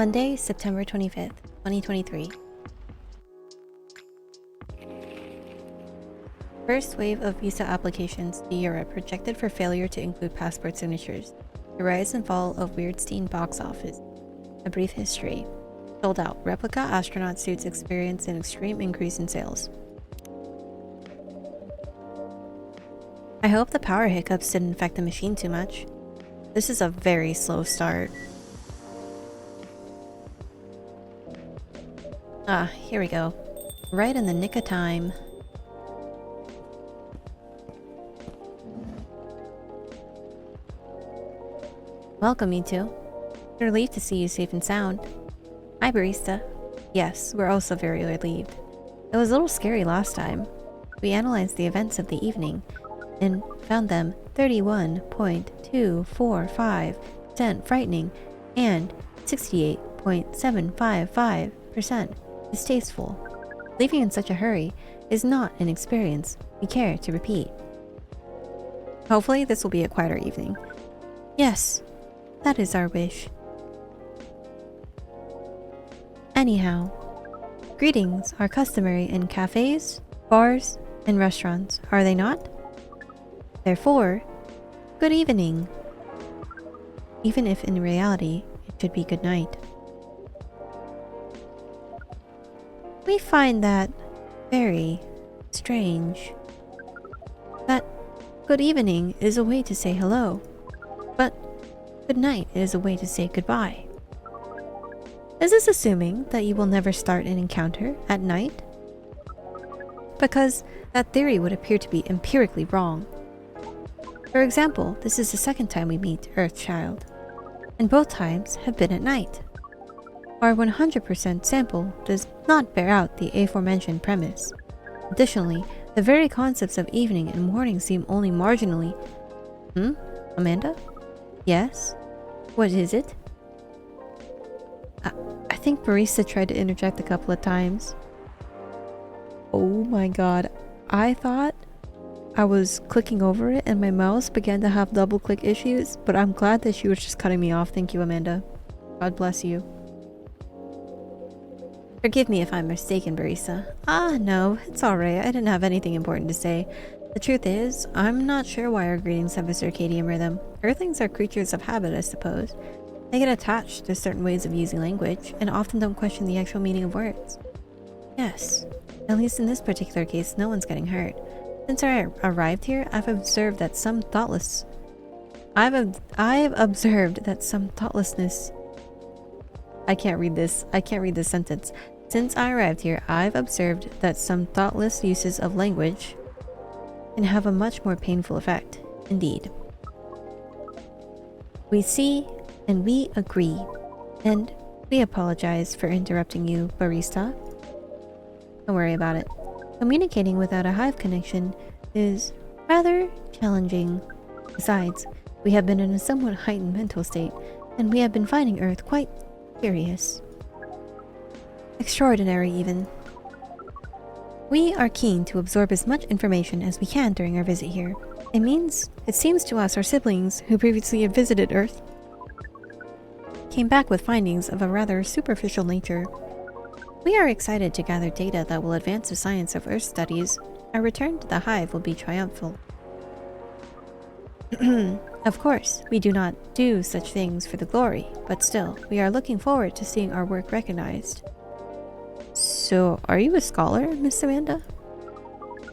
Monday, September 25th, 2023. First wave of visa applications to Europe rejected for failure to include passport signatures. The rise and fall of Weirdstein box office. A brief history. Sold out. Replica astronaut suits experience an extreme increase in sales. I hope the power hiccups didn't affect the machine too much. This is a very slow start. Ah, here we go. Right in the nick of time. Welcome, you two. We're relieved to see you safe and sound. Hi, barista. Yes, we're also very relieved. It was a little scary last time. We analyzed the events of the evening and found them 31.245% frightening and 68.755% distasteful. Leaving in such a hurry is not an experience we care to repeat. Hopefully this will be a quieter evening. Yes, that is our wish. Anyhow, greetings are customary in cafes, bars, and restaurants, are they not? Therefore, good evening. Even if in reality it should be good night. We find that very strange. That good evening is a way to say hello, but good night is a way to say goodbye. Is this assuming that you will never start an encounter at night? Because that theory would appear to be empirically wrong. For example, this is the second time we meet Earthchild, and both times have been at night. Our 100% sample does not bear out the aforementioned premise. Additionally, the very concepts of evening and morning seem only marginally... Amanda? Yes? What is it? I think barista tried to interject a couple of times. Oh my god. I thought I was clicking over it and my mouse began to have double click issues, but I'm glad that she was just cutting me off. Thank you, Amanda. God bless you. Forgive me if I'm mistaken, barista. Ah, no, it's alright. I didn't have anything important to say. The truth is, I'm not sure why our greetings have a circadian rhythm. Earthlings are creatures of habit, I suppose. They get attached to certain ways of using language, and often don't question the actual meaning of words. Yes, at least in this particular case, no one's getting hurt. Since I arrived here, I've observed that some thoughtlessness... I can't read this sentence. Since I arrived here, I've observed that some thoughtless uses of language can have a much more painful effect. Indeed. We see and we agree, and we apologize for interrupting you, barista. Don't worry about it. Communicating without a hive connection is rather challenging. Besides, we have been in a somewhat heightened mental state, and we have been finding Earth quite curious. Extraordinary, even. We are keen to absorb as much information as we can during our visit here. It seems to us our siblings who previously had visited Earth came back with findings of a rather superficial nature. We are excited to gather data that will advance the science of Earth studies. Our return to the hive will be triumphal. Of course, we do not do such things for the glory, but still, we are looking forward to seeing our work recognized. So, are you a scholar, Miss Amanda?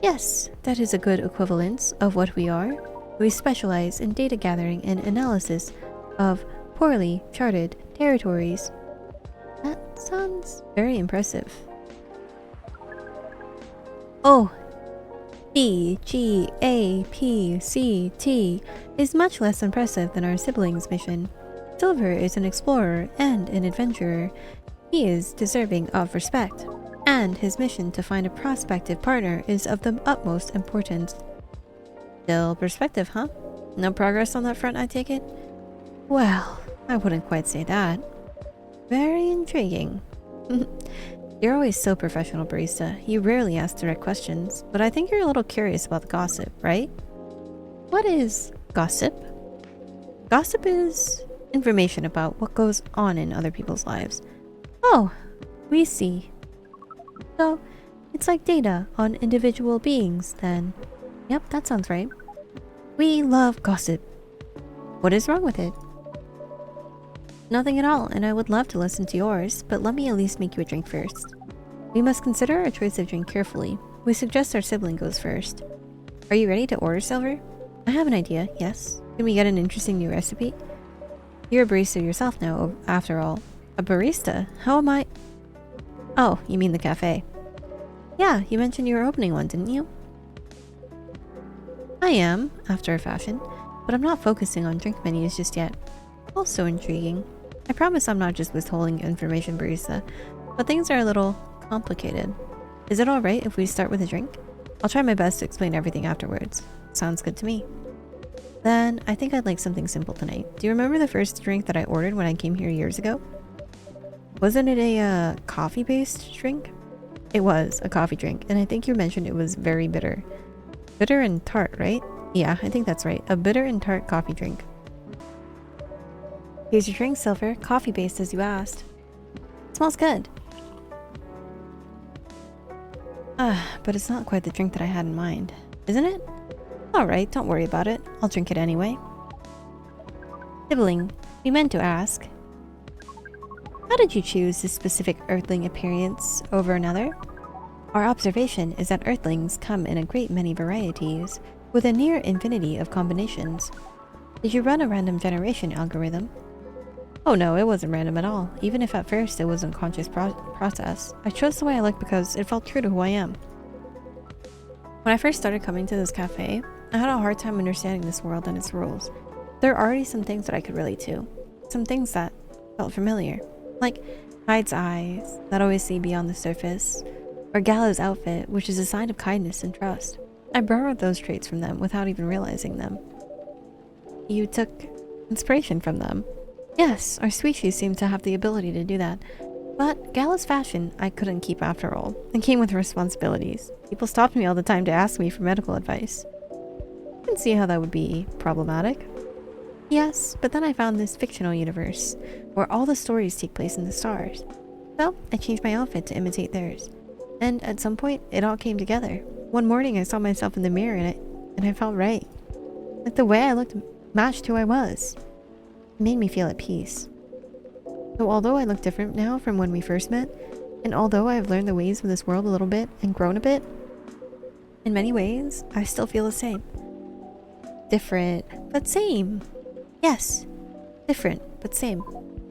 Yes, that is a good equivalence of what we are. We specialize in data gathering and analysis of poorly charted territories. That sounds very impressive. Oh, DGAPCT is much less impressive than our siblings' mission. Silver is an explorer and an adventurer. He is deserving of respect, and his mission to find a prospective partner is of the utmost importance. Still perspective, huh? No progress on that front, I take it? Well, I wouldn't quite say that. Very intriguing. You're always so professional, barista. You rarely ask direct questions, but I think you're a little curious about the gossip, right? What is gossip? Gossip is Information about what goes on in other people's lives. Oh, we see. So, it's like data on individual beings, then. Yep, that sounds right. We love gossip. What is wrong with it? Nothing at all, and I would love to listen to yours, but let me at least make you a drink first. We must consider our choice of drink carefully. We suggest our sibling goes first. Are you ready to order, Silver? I have an idea, yes. Can we get an interesting new recipe? You're a barista yourself now, after all. A barista? How am I? Oh, you mean the cafe. Yeah, you mentioned you were opening one, didn't you? I am, after a fashion, but I'm not focusing on drink menus just yet. Also intriguing. I promise I'm not just withholding information, barista, but things are a little complicated. Is it alright if we start with a drink? I'll try my best to explain everything afterwards. Sounds good to me. Then, I think I'd like something simple tonight. Do you remember the first drink that I ordered when I came here years ago? Wasn't it a coffee-based drink? It was a coffee drink, and I think you mentioned it was very bitter. Bitter and tart, right? Yeah, I think that's right. A bitter and tart coffee drink. Here's your drink, Silver. Coffee-based as you asked. It smells good. But it's not quite the drink that I had in mind. Isn't it? Alright, don't worry about it. I'll drink it anyway. Sibling, we meant to ask. How did you choose this specific Earthling appearance over another? Our observation is that Earthlings come in a great many varieties, with a near infinity of combinations. Did you run a random generation algorithm? Oh no, it wasn't random at all. Even if at first it was an unconscious process, I chose the way I look because it felt true to who I am. When I first started coming to this cafe, I had a hard time understanding this world and its rules. There are already some things that I could relate to. Some things that felt familiar. Like Hyde's eyes, that always see beyond the surface. Or Gallow's outfit, which is a sign of kindness and trust. I borrowed those traits from them without even realizing them. You took inspiration from them. Yes, our species seemed to have the ability to do that. But Gallow's fashion I couldn't keep after all. It came with responsibilities. People stopped me all the time to ask me for medical advice. I can see how that would be problematic. Yes, but then I found this fictional universe, where all the stories take place in the stars. So, I changed my outfit to imitate theirs. And at some point, it all came together. One morning I saw myself in the mirror and I felt right. Like the way I looked matched who I was. It made me feel at peace. So although I look different now from when we first met, and although I have learned the ways of this world a little bit and grown a bit, in many ways, I still feel the same. Different, but same. Yes, different, but same.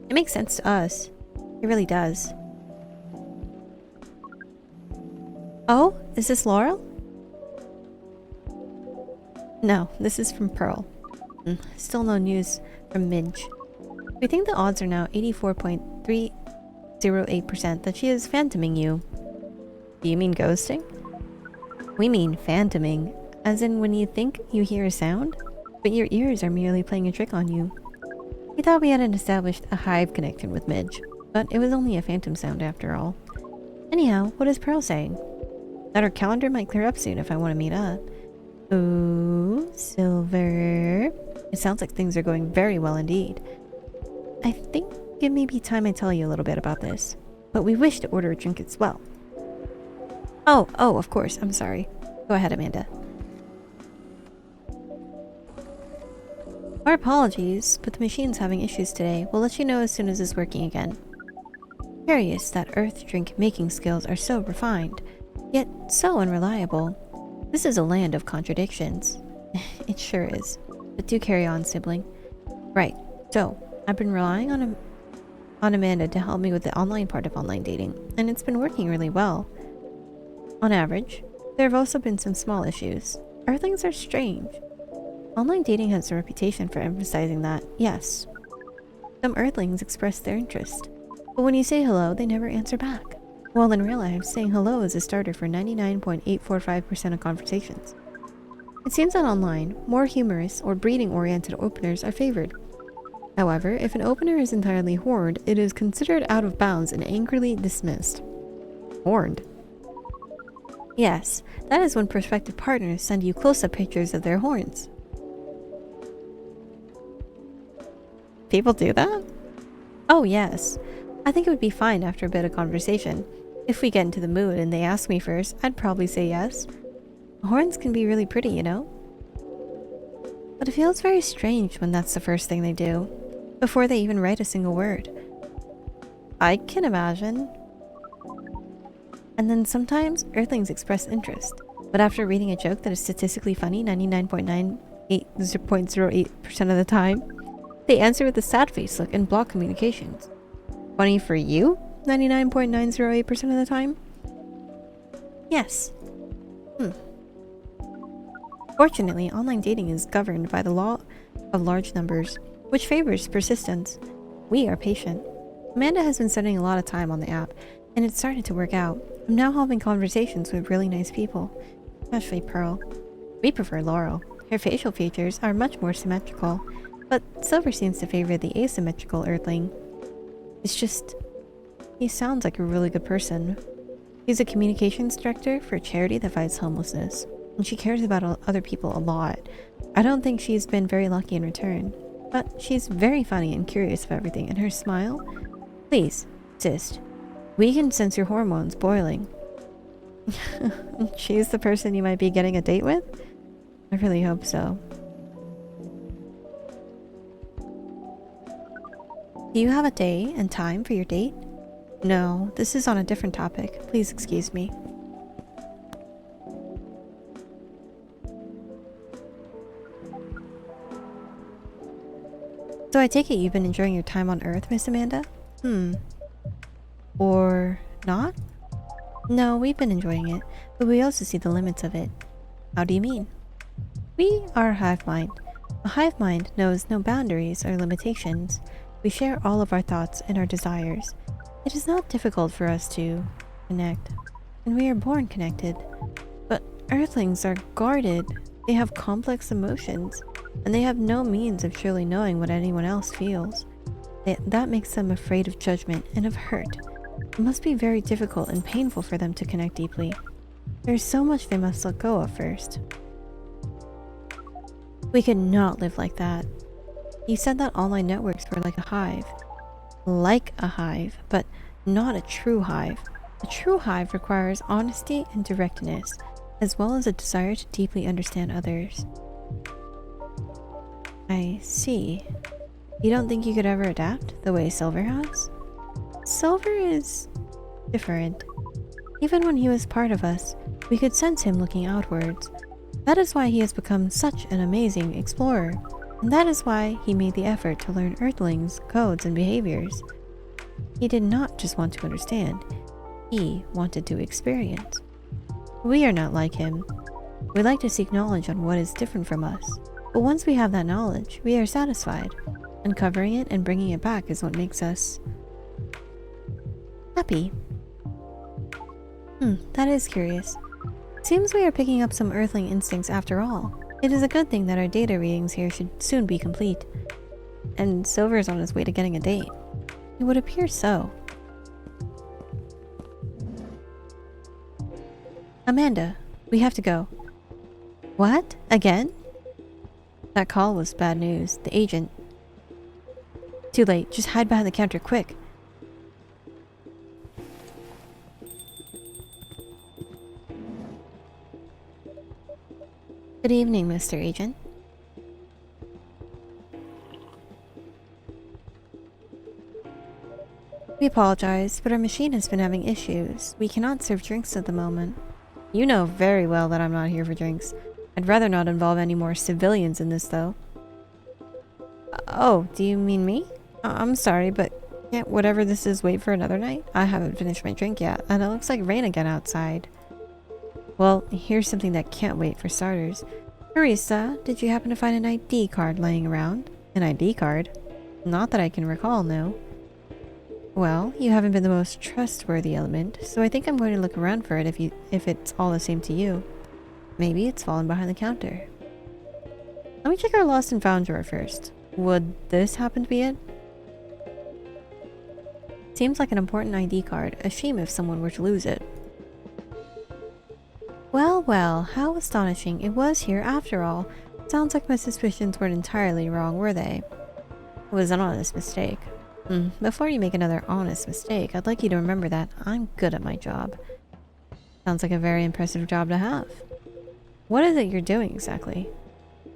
It makes sense to us. It really does. Oh, is this Laurel? No, this is from Pearl. Still no news from Midge. We think the odds are now 84.308% that she is phantoming you. Do you mean ghosting? We mean phantoming, as in when you think you hear a sound, but your ears are merely playing a trick on you. We thought we hadn't established a hive connection with Midge, but it was only a phantom sound after all. Anyhow, what is Pearl saying? That her calendar might clear up soon if I want to meet up. Ooh, Silver. It sounds like things are going very well indeed. I think it may be time I tell you a little bit about this, but we wish to order a drink as well. Oh, of course, I'm sorry. Go ahead, Amanda. Our apologies, but the machine's having issues today. We'll let you know as soon as it's working again. Curious that Earth drink making skills are so refined, yet so unreliable. This is a land of contradictions. It sure is. But do carry on, sibling. Right, so I've been relying on Amanda to help me with the online part of online dating, and it's been working really well. On average, there have also been some small issues. Earthlings are strange. Online dating has a reputation for emphasizing that, yes. Some Earthlings express their interest, but when you say hello, they never answer back. While in real life, saying hello is a starter for 99.845% of conversations. It seems that online, more humorous or breeding-oriented openers are favored. However, if an opener is entirely horned, it is considered out of bounds and angrily dismissed. Horned? Yes, that is when prospective partners send you close-up pictures of their horns. People do that? Oh, yes. I think it would be fine after a bit of conversation. If we get into the mood and they ask me first, I'd probably say yes. Horns can be really pretty, you know? But it feels very strange when that's the first thing they do, before they even write a single word. I can imagine. And then sometimes Earthlings express interest, but after reading a joke that is statistically funny 99.98% of the time, they answer with a sad face look and block communications. Funny for you? 99.908% of the time? Yes. Fortunately, online dating is governed by the law of large numbers, which favors persistence. We are patient. Amanda has been spending a lot of time on the app, and it's starting to work out. I'm now having conversations with really nice people, especially Pearl. We prefer Laurel. Her facial features are much more symmetrical, but Silver seems to favor the asymmetrical Earthling. It's just, he sounds like a really good person. He's a communications director for a charity that fights homelessness, and she cares about other people a lot. I don't think she's been very lucky in return, but she's very funny and curious of everything, and her smile? Please, sis, we can sense your hormones boiling. She's the person you might be getting a date with? I really hope so. Do you have a day and time for your date? No, this is on a different topic. Please excuse me. So I take it you've been enjoying your time on Earth, Miss Amanda? Or not? No, we've been enjoying it, but we also see the limits of it. How do you mean? We are a hive mind. A hive mind knows no boundaries or limitations. We share all of our thoughts and our desires. It is not difficult for us to connect, and we are born connected. But Earthlings are guarded. They have complex emotions, and they have no means of truly knowing what anyone else feels. That makes them afraid of judgment and of hurt. It must be very difficult and painful for them to connect deeply. There is so much they must let go of first. We could not live like that. He said that online networks were like a hive. Like a hive, but not a true hive. A true hive requires honesty and directness, as well as a desire to deeply understand others. I see. You don't think you could ever adapt the way Silver has? Silver is different. Even when he was part of us, we could sense him looking outwards. That is why he has become such an amazing explorer, and that is why he made the effort to learn Earthlings' codes and behaviors. He did not just want to understand, he wanted to experience. We are not like him. We like to seek knowledge on what is different from us, but once we have that knowledge, we are satisfied. Uncovering it and bringing it back is what makes us happy. That is curious. Seems we are picking up some Earthling instincts after all. It is a good thing that our data readings here should soon be complete. And Silver is on his way to getting a date. It would appear so. Amanda, we have to go. What? Again? That call was bad news. The agent... Too late. Just hide behind the counter, quick. Good evening, Mr. Agent. We apologize, but our machine has been having issues. We cannot serve drinks at the moment. You know very well that I'm not here for drinks. I'd rather not involve any more civilians in this, though. Oh, do you mean me? I'm sorry, but can't whatever this is wait for another night? I haven't finished my drink yet, and it looks like rain again outside. Well, here's something that can't wait for starters. Marisa, did you happen to find an ID card laying around? An ID card? Not that I can recall, no. Well, you haven't been the most trustworthy element, so I think I'm going to look around for it if it's all the same to you. Maybe it's fallen behind the counter. Let me check our lost and found drawer first. Would this happen to be it? Seems like an important ID card. A shame if someone were to lose it. Well, well, how astonishing. It was here after all. Sounds like my suspicions weren't entirely wrong, were they? was an honest mistake. Before you make another honest mistake, I'd like you to remember that I'm good at my job. Sounds like a very impressive job to have. What is it you're doing exactly?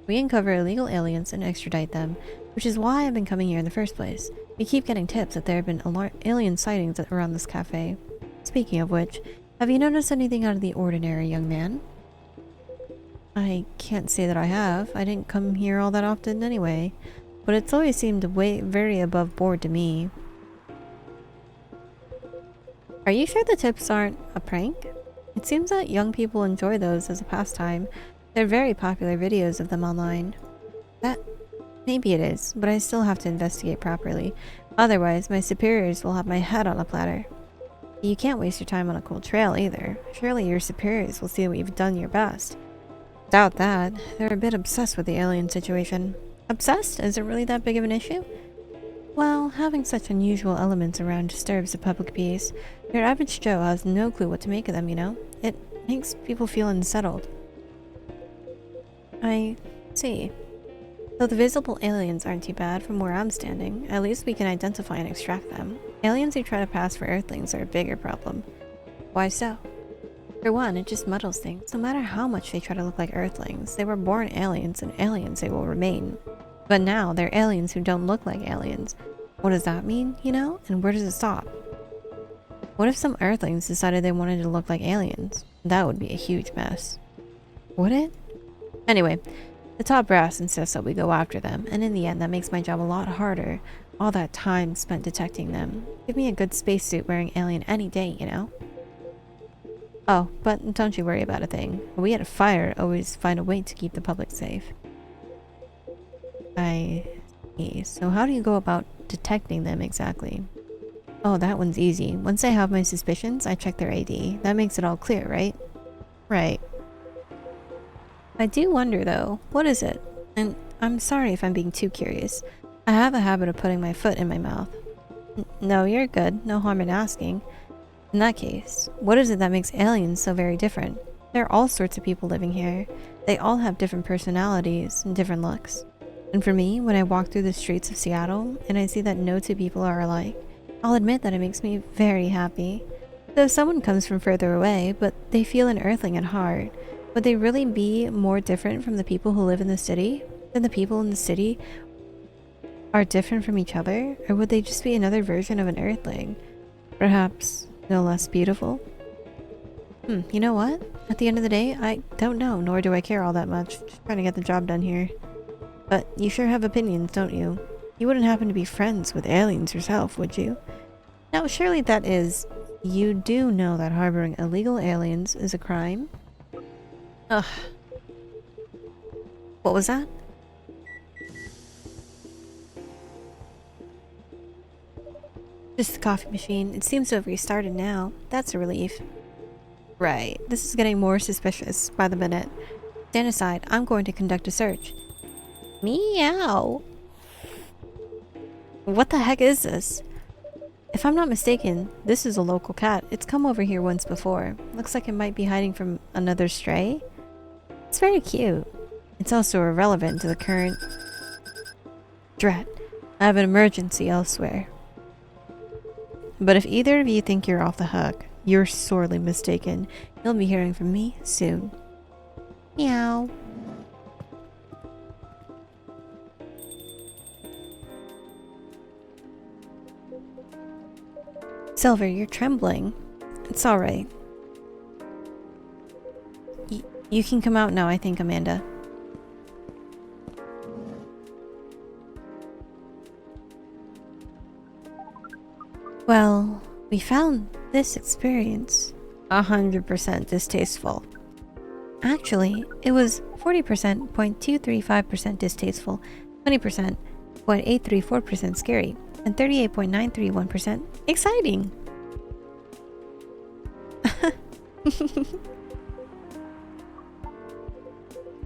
We uncover illegal aliens and extradite them, which is why I've been coming here in the first place. We keep getting tips that there have been alien sightings around this cafe. Speaking of which, have you noticed anything out of the ordinary, young man? I can't say that I have. I didn't come here all that often anyway. But it's always seemed very above board to me. Are you sure the tips aren't a prank? It seems that young people enjoy those as a pastime. They're very popular videos of them online. That... maybe it is, but I still have to investigate properly. Otherwise, my superiors will have my head on a platter. You can't waste your time on a cold trail either. Surely your superiors will see that you've done your best. Doubt that. They're a bit obsessed with the alien situation. Obsessed? Is it really that big of an issue? Well, having such unusual elements around disturbs the public peace. Your average Joe has no clue what to make of them, you know? It makes people feel unsettled. I see. Though the visible aliens aren't too bad from where I'm standing, at least we can identify and extract them. Aliens who try to pass for Earthlings are a bigger problem. Why so? For one, it just muddles things. No matter how much they try to look like Earthlings, they were born aliens, and aliens they will remain. But now, they're aliens who don't look like aliens. What does that mean, you know? And where does it stop? What if some Earthlings decided they wanted to look like aliens? That would be a huge mess. Would it? Anyway, the top brass insists that we go after them, and in the end that makes my job a lot harder. All that time spent detecting them. Give me a good spacesuit wearing alien any day, you know? Oh, but don't you worry about a thing. We at a fire always find a way to keep the public safe. I see. So how do you go about detecting them exactly? Oh, that one's easy. Once I have my suspicions, I check their ID. That makes it all clear, right? Right. I do wonder though, what is it? And I'm sorry if I'm being too curious. I have a habit of putting my foot in my mouth. No, you're good. No harm in asking. In that case, what is it that makes aliens so very different? There are all sorts of people living here. They all have different personalities and different looks. And for me, when I walk through the streets of Seattle and I see that no two people are alike, I'll admit that it makes me very happy. Though someone comes from further away, but they feel an Earthling at heart, would they really be more different from the people who live in the city than the people in the city are different from each other? Or would they just be another version of an Earthling? Perhaps no less beautiful? You know what? At the end of the day, I don't know, nor do I care all that much. Just trying to get the job done here. But you sure have opinions, don't you? You wouldn't happen to be friends with aliens yourself, would you? Now, surely that is... You do know that harboring illegal aliens is a crime? Ugh. What was that? Just the coffee machine. It seems to have restarted now. That's a relief. Right. This is getting more suspicious by the minute. Stand aside. I'm going to conduct a search. Meow. What the heck is this? If I'm not mistaken, this is a local cat. It's come over here once before. Looks like it might be hiding from another stray. It's very cute. It's also irrelevant to the current... Drat. I have an emergency elsewhere. But if either of you think you're off the hook, you're sorely mistaken. You'll be hearing from me soon. Meow. Silver, you're trembling. It's alright. You can come out now, I think, Amanda. Well, we found this experience 100% distasteful. Actually, it was 40% 0.235% distasteful, 20% 0.834% scary, and 38.931% exciting.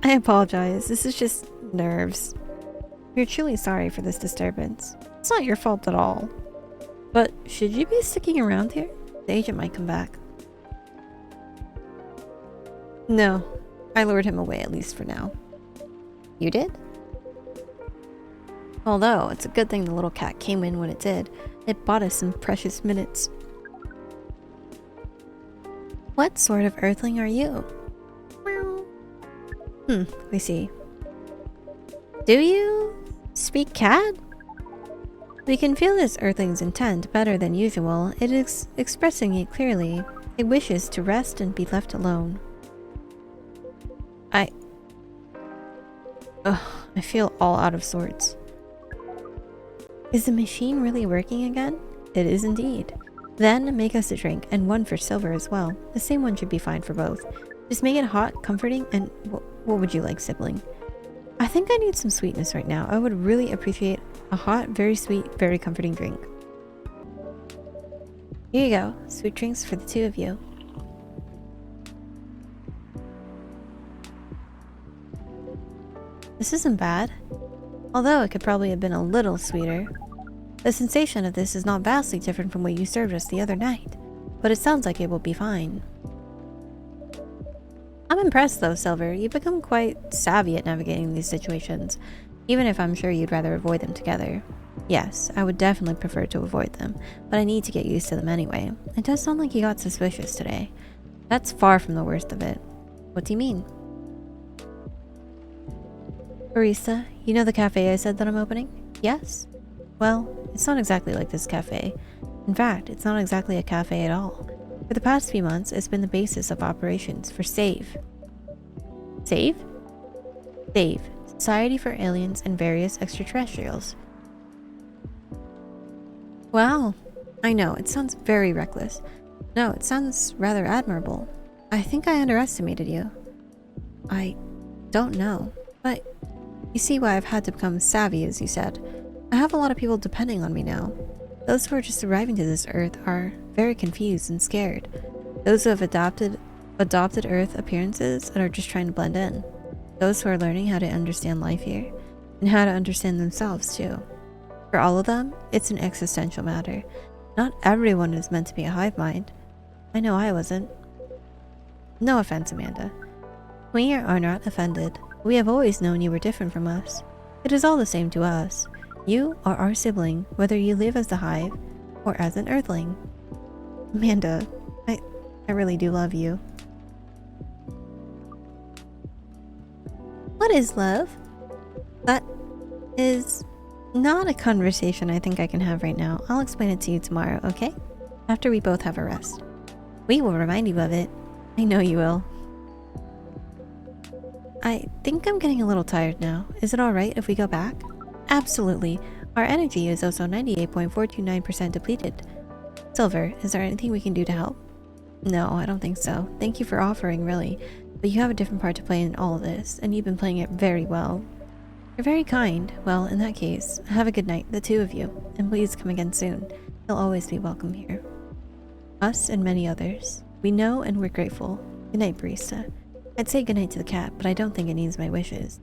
I apologize, this is just nerves. We're truly sorry for this disturbance. It's not your fault at all. But should you be sticking around here? The agent might come back. No, I lured him away, at least for now. You did? Although, it's a good thing the little cat came in when it did. It bought us some precious minutes. What sort of earthling are you? We see. Do you speak cat? We can feel this earthling's intent better than usual. It is expressing it clearly. It wishes to rest and be left alone. I feel all out of sorts. Is the machine really working again? It is indeed. Then make us a drink, and one for Silver as well. The same one should be fine for both. Just make it hot, comforting, and what would you like, sibling? I think I need some sweetness right now. I would really appreciate a hot, very sweet, very comforting drink. Here you go. Sweet drinks for the two of you. This isn't bad. Although it could probably have been a little sweeter. The sensation of this is not vastly different from what you served us the other night, but it sounds like it will be fine. I'm impressed though, Silver. You've become quite savvy at navigating these situations, even if I'm sure you'd rather avoid them together. Yes, I would definitely prefer to avoid them, but I need to get used to them anyway. It does sound like you got suspicious today. That's far from the worst of it. What do you mean? Barista, you know the cafe I said that I'm opening? Yes? Well, it's not exactly like this cafe. In fact, it's not exactly a cafe at all. For the past few months, it's been the basis of operations for SAVE. SAVE? SAVE, Society for Aliens and Various Extraterrestrials. Wow, I know, it sounds very reckless. No, it sounds rather admirable. I think I underestimated you. I don't know, but you see why I've had to become savvy, as you said. I have a lot of people depending on me now. Those who are just arriving to this Earth are very confused and scared. Those who have adopted Earth appearances and are just trying to blend in. Those who are learning how to understand life here, and how to understand themselves too. For all of them, it's an existential matter. Not everyone is meant to be a hive mind. I know I wasn't. No offense, Amanda. We are not offended. We have always known you were different from us. It is all the same to us. You are our sibling, whether you live as the hive or as an earthling. Amanda, I really do love you. What is love? That is not a conversation I think I can have right now. I'll explain it to you tomorrow, okay? After we both have a rest. We will remind you of it. I know you will. I think I'm getting a little tired now. Is it alright if we go back? Absolutely. Our energy is also 98.429% depleted. Silver, is there anything we can do to help? No, I don't think so. Thank you for offering, really. But you have a different part to play in all of this, and you've been playing it very well. You're very kind. Well, in that case, have a good night, the two of you. And please come again soon. You'll always be welcome here. Us and many others. We know and we're grateful. Good night, Barista. I'd say good night to the cat, but I don't think it needs my wishes.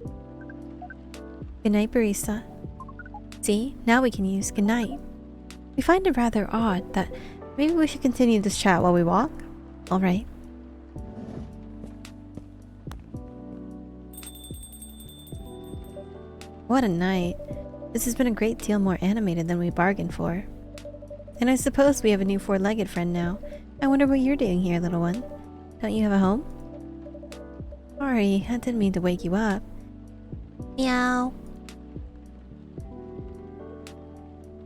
Good night, Barista. See, now we can use good night. We find it rather odd that maybe we should continue this chat while we walk. Alright. What a night. This has been a great deal more animated than we bargained for. And I suppose we have a new four-legged friend now. I wonder what you're doing here, little one. Don't you have a home? Sorry, I didn't mean to wake you up. Meow.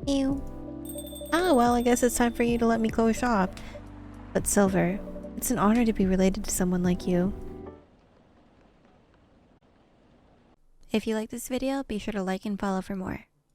Ew. Oh, well, I guess it's time for you to let me close shop. But Silver, it's an honor to be related to someone like you. If you like this video, be sure to like and follow for more.